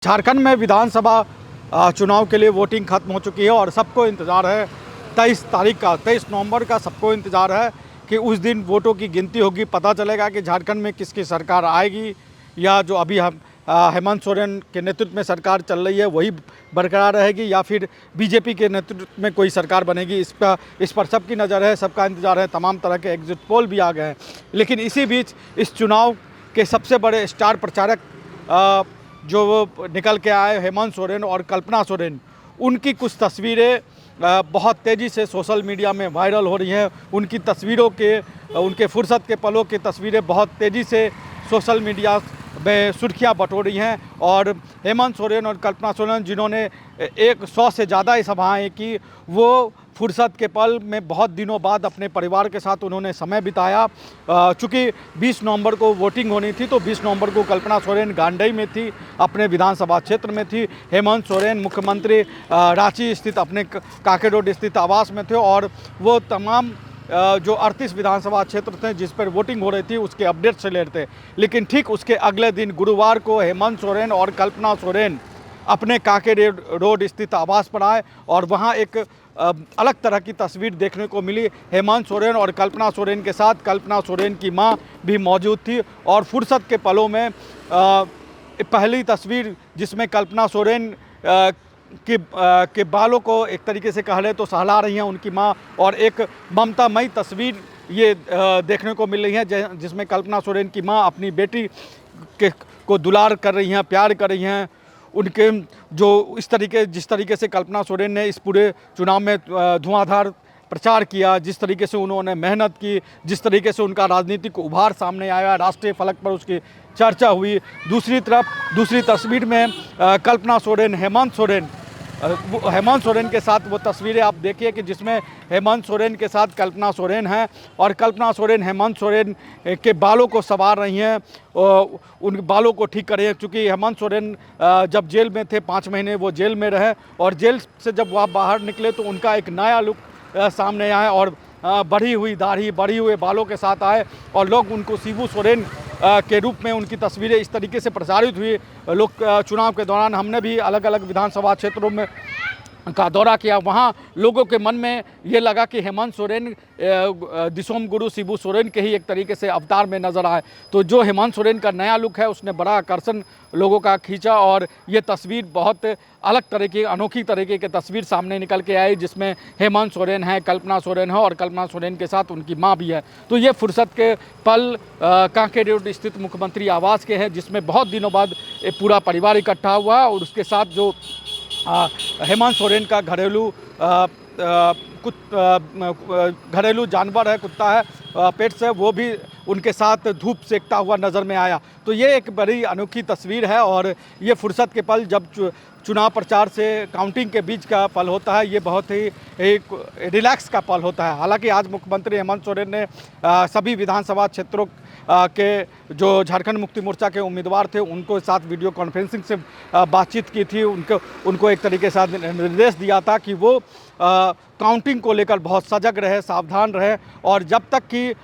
झारखंड में विधानसभा चुनाव के लिए वोटिंग खत्म हो चुकी है और सबको इंतज़ार है 23 तारीख का, 23 नवंबर का सबको इंतज़ार है कि उस दिन वोटों की गिनती होगी। पता चलेगा कि झारखंड में किसकी सरकार आएगी या जो अभी हम हेमंत सोरेन के नेतृत्व में सरकार चल रही है वही बरकरार रहेगी या फिर बीजेपी के नेतृत्व में कोई सरकार बनेगी। इस पर सबकी नज़र है, सबका इंतज़ार है। तमाम तरह के एग्जिट पोल भी आ गए हैं। लेकिन इसी बीच इस चुनाव के सबसे बड़े स्टार प्रचारक जो वो निकल के आए हेमंत सोरेन और कल्पना सोरेन, उनकी कुछ तस्वीरें बहुत तेज़ी से सोशल मीडिया में वायरल हो रही हैं। उनकी तस्वीरों के उनके फुर्सत के पलों की तस्वीरें बहुत तेज़ी से सोशल मीडिया में सुर्खियां बटोर रही हैं। और हेमंत सोरेन और कल्पना सोरेन जिन्होंने 100 से ज़्यादा सभाएं की, वो फुर्सत के पल में बहुत दिनों बाद अपने परिवार के साथ उन्होंने समय बिताया। चूँकि 20 नवंबर को वोटिंग होनी थी तो 20 नवंबर को कल्पना सोरेन गांडई में थी, अपने विधानसभा क्षेत्र में थी। हेमंत सोरेन मुख्यमंत्री रांची स्थित अपने काके रोड स्थित आवास में थे और वो तमाम जो 38 विधानसभा क्षेत्र थे जिस पर वोटिंग हो रही थी उसके अपडेट्स ले रहे थे। लेकिन ठीक उसके अगले दिन गुरुवार को हेमंत सोरेन और कल्पना सोरेन अपने काके रोड स्थित आवास पर आए और वहाँ एक अलग तरह की तस्वीर देखने को मिली। हेमंत सोरेन और कल्पना सोरेन के साथ कल्पना सोरेन की मां भी मौजूद थी और फुर्सत के पलों में पहली तस्वीर जिसमें कल्पना सोरेन के बालों को एक तरीके से कह लें तो सहला रही हैं उनकी मां, और एक ममतामयी तस्वीर ये देखने को मिल रही है जिसमें कल्पना सोरेन की मां अपनी बेटी को दुलार कर रही हैं, प्यार कर रही हैं। उनके जो जिस तरीके से कल्पना सोरेन ने इस पूरे चुनाव में धुआंधार प्रचार किया, जिस तरीके से उन्होंने मेहनत की, जिस तरीके से उनका राजनीतिक उभार सामने आया, राष्ट्रीय फलक पर उसकी चर्चा हुई। दूसरी तरफ दूसरी तस्वीर में कल्पना सोरेन हेमंत सोरेन के साथ वो तस्वीरें आप देखिए कि जिसमें हेमंत सोरेन के साथ कल्पना सोरेन हैं और कल्पना सोरेन हेमंत सोरेन के बालों को संवार रही हैं, उन बालों को ठीक कर रही हैं। चूँकि हेमंत सोरेन जब जेल में थे 5 महीने वो जेल में रहे और जेल से जब वह बाहर निकले तो उनका एक नया लुक सामने आया और बढ़ी हुई दाढ़ी, बढ़ी हुए बालों के साथ आए और लोग उनको शिबू सोरेन के रूप में उनकी तस्वीरें इस तरीके से प्रसारित हुई। लोग चुनाव के दौरान हमने भी अलग अलग विधानसभा क्षेत्रों में का दौरा किया, वहाँ लोगों के मन में ये लगा कि हेमंत सोरेन दिसोम गुरु शिबू सोरेन के ही एक तरीके से अवतार में नज़र आए। तो जो हेमंत सोरेन का नया लुक है उसने बड़ा आकर्षण लोगों का खींचा और ये तस्वीर बहुत अलग तरह की, अनोखी तरीके की तस्वीर सामने निकल के आई जिसमें हेमंत सोरेन है, कल्पना सोरेन है और कल्पना सोरेन के साथ उनकी माँ भी है। तो ये फुर्सत के पल कांके रोड स्थित मुख्यमंत्री आवास के हैं जिसमें बहुत दिनों बाद पूरा परिवार इकट्ठा हुआ और उसके साथ जो हेमंत सोरेन का घरेलू जानवर है, कुत्ता है, पेट्स है, वो भी उनके साथ धूप सेकता हुआ नज़र में आया। तो ये एक बड़ी अनोखी तस्वीर है और ये फुर्सत के पल जब चुनाव प्रचार से काउंटिंग के बीच का पल होता है, ये बहुत ही एक रिलैक्स का पल होता है। हालांकि आज मुख्यमंत्री हेमंत सोरेन ने सभी विधानसभा क्षेत्रों के जो झारखंड मुक्ति मोर्चा के उम्मीदवार थे उनको साथ वीडियो कॉन्फ्रेंसिंग से बातचीत की थी। उनको एक तरीके से निर्देश दिया था कि वो काउंटिंग को लेकर बहुत सजग रहे, सावधान रहे और जब तक कि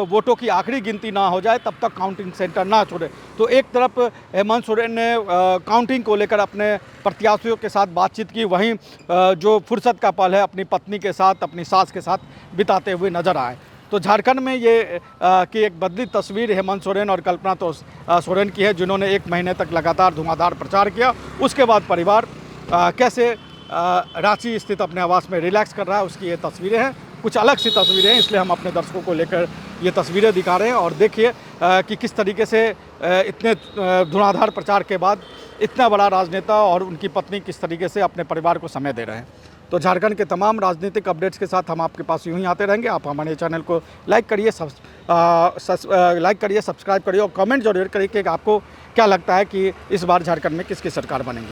वोटों की आखिरी गिनती ना हो जाए तब तक काउंटिंग सेंटर ना छोड़े। तो एक तरफ हेमंत सोरेन ने काउंटिंग को लेकर अपने प्रत्याशियों के साथ बातचीत की, वहीं जो फुर्सत का पल है अपनी पत्नी के साथ, अपनी सास के साथ बिताते हुए नजर आए। तो झारखंड में ये की एक बदली तस्वीर हेमंत सोरेन और कल्पना सोरेन की है जिन्होंने 1 महीने तक लगातार धुआंधार प्रचार किया। उसके बाद परिवार कैसे रांची स्थित अपने आवास में रिलैक्स कर रहा है उसकी ये तस्वीरें हैं। कुछ अलग सी तस्वीरें हैं, इसलिए हम अपने दर्शकों को लेकर ये तस्वीरें दिखा रहे हैं और देखिए कि किस तरीके से इतने धुआंधार प्रचार के बाद इतना बड़ा राजनेता और उनकी पत्नी किस तरीके से अपने परिवार को समय दे रहे हैं। तो झारखंड के तमाम राजनीतिक अपडेट्स के साथ हम आपके पास यूँ ही आते रहेंगे। आप हमारे चैनल को लाइक करिए, सब्सक्राइब करिए और कमेंट जरूर करिए कि आपको क्या लगता है कि इस बार झारखंड में किसकी सरकार बनेगी।